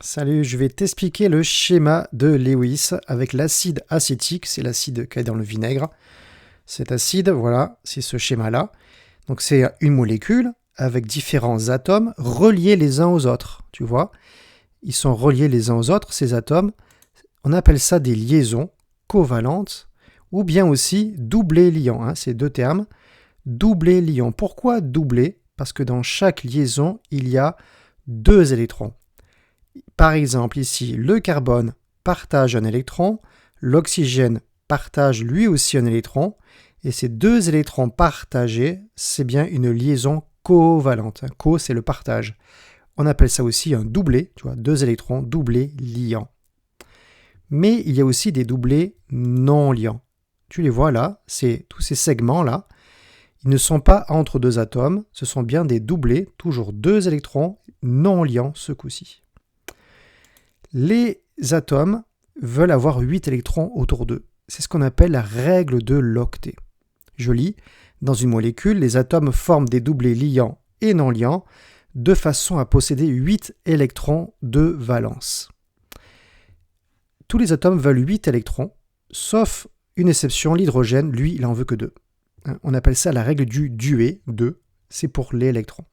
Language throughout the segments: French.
Salut, je vais t'expliquer le schéma de Lewis avec l'acide acétique, c'est l'acide qu'il y a dans le vinaigre. Cet acide, voilà, c'est ce schéma-là. Donc c'est une molécule avec différents atomes reliés les uns aux autres, tu vois. Ils sont reliés les uns aux autres, ces atomes. On appelle ça des liaisons covalentes ou bien aussi doublés liants, hein, ces deux termes. Doublés liants. Pourquoi doublés? Parce que dans chaque liaison, il y a deux électrons. Par exemple, ici, le carbone partage un électron, l'oxygène partage lui aussi un électron, et ces deux électrons partagés, c'est bien une liaison covalente. Co, c'est le partage. On appelle ça aussi un doublé, tu vois, deux électrons doublés liants. Mais il y a aussi des doublés non liants. Tu les vois là, c'est tous ces segments-là. Ils ne sont pas entre deux atomes, ce sont bien des doublés, toujours deux électrons non liants ce coup-ci. Les atomes veulent avoir 8 électrons autour d'eux. C'est ce qu'on appelle la règle de l'octet. Je lis, dans une molécule, les atomes forment des doublés liants et non liants de façon à posséder 8 électrons de valence. Tous les atomes veulent 8 électrons, sauf une exception, l'hydrogène, lui, il en veut que 2. On appelle ça la règle du duet, 2, c'est pour l'électron.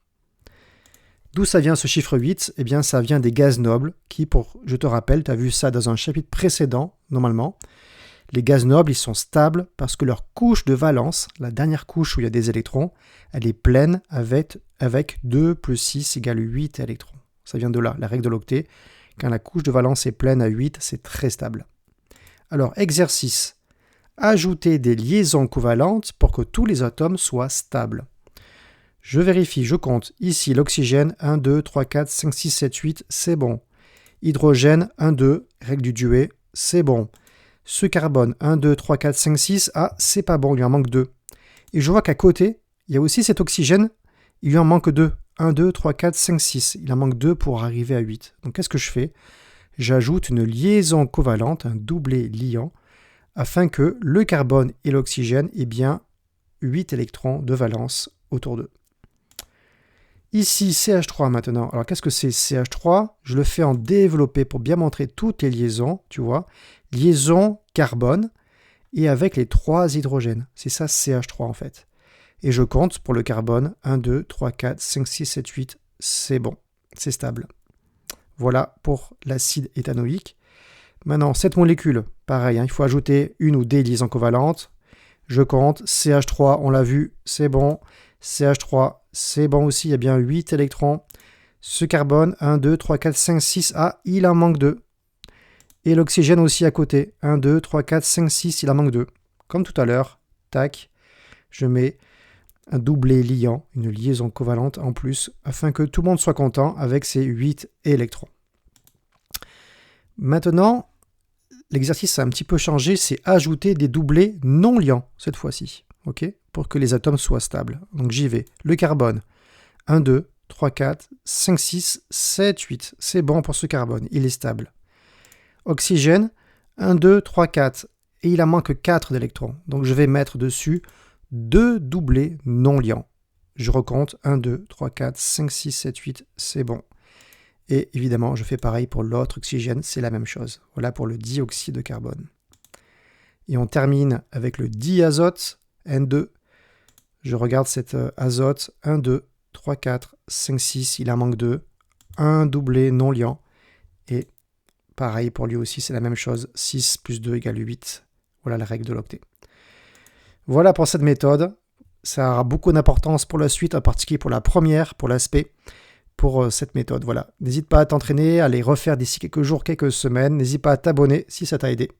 D'où ça vient ce chiffre 8? Eh bien, ça vient des gaz nobles qui, je te rappelle, tu as vu ça dans un chapitre précédent, normalement. Les gaz nobles, ils sont stables parce que leur couche de valence, la dernière couche où il y a des électrons, elle est pleine avec 2 plus 6 égale 8 électrons. Ça vient de là, la règle de l'octet. Quand la couche de valence est pleine à 8, c'est très stable. Alors, exercice. Ajouter des liaisons covalentes pour que tous les atomes soient stables. Je vérifie, je compte. Ici, l'oxygène, 1, 2, 3, 4, 5, 6, 7, 8, c'est bon. Hydrogène, 1, 2, règle du duet, c'est bon. Ce carbone, 1, 2, 3, 4, 5, 6, ah, c'est pas bon, il lui en manque 2. Et je vois qu'à côté, il y a aussi cet oxygène, il lui en manque 2. 1, 2, 3, 4, 5, 6. Il en manque 2 pour arriver à 8. Donc qu'est-ce que je fais? J'ajoute une liaison covalente, un doublé liant, afin que le carbone et l'oxygène aient bien 8 électrons de valence autour d'eux. Ici, CH3 maintenant. Alors, qu'est-ce que c'est CH3? Je le fais en développé pour bien montrer toutes les liaisons, tu vois. Liaison carbone et avec les 3 hydrogènes. C'est ça CH3 en fait. Et je compte pour le carbone. 1, 2, 3, 4, 5, 6, 7, 8. C'est bon. C'est stable. Voilà pour l'acide éthanoïque. Maintenant, cette molécule, pareil, il faut ajouter une ou des liaisons covalentes. Je compte. CH3, on l'a vu, c'est bon. CH3, c'est bon aussi, il y a bien 8 électrons. Ce carbone, 1, 2, 3, 4, 5, 6, ah, il en manque 2. Et l'oxygène aussi à côté, 1, 2, 3, 4, 5, 6, il en manque 2. Comme tout à l'heure, tac, je mets un doublé liant, une liaison covalente en plus, afin que tout le monde soit content avec ces 8 électrons. Maintenant, l'exercice a un petit peu changé, c'est ajouter des doublés non liants, cette fois-ci. Okay, pour que les atomes soient stables. Donc j'y vais. Le carbone, 1, 2, 3, 4, 5, 6, 7, 8. C'est bon pour ce carbone, il est stable. Oxygène, 1, 2, 3, 4. Et il en manque 4 d'électrons. Donc je vais mettre dessus 2 doublés non liants. Je recompte 1, 2, 3, 4, 5, 6, 7, 8. C'est bon. Et évidemment, je fais pareil pour l'autre oxygène, c'est la même chose. Voilà pour le dioxyde de carbone. Et on termine avec le diazote. N2, je regarde cet azote, 1, 2, 3, 4, 5, 6, il en manque 2, un doublé non liant, et pareil pour lui aussi, c'est la même chose, 6 plus 2 égale 8, voilà la règle de l'octet. Voilà pour cette méthode, ça aura beaucoup d'importance pour la suite, en particulier pour la première, pour l'aspect, pour cette méthode, voilà. N'hésite pas à t'entraîner, à les refaire d'ici quelques jours, quelques semaines, n'hésite pas à t'abonner si ça t'a aidé,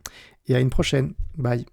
et à une prochaine, bye.